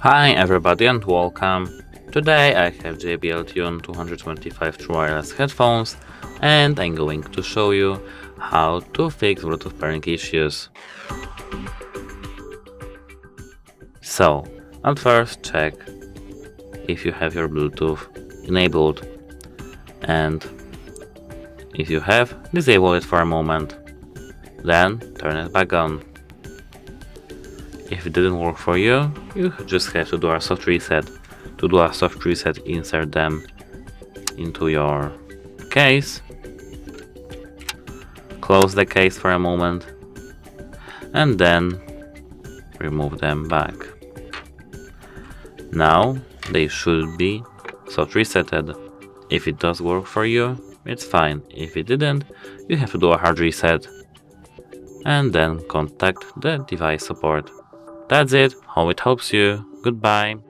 Hi everybody and welcome. Today I have JBL TUNE 225 true wireless headphones and I'm going to show you how to fix Bluetooth pairing issues. So, at first check if you have your Bluetooth enabled, and if you have, disable it for a moment, then turn it back on. If it didn't work for you, you just have to do a soft reset. To do a soft reset, insert them into your case, close the case for a moment, and then remove them back. Now they should be soft resetted. If it does work for you, it's fine. If it didn't, you have to do a hard reset and then contact the device support. That's it. Hope it helps you. Goodbye.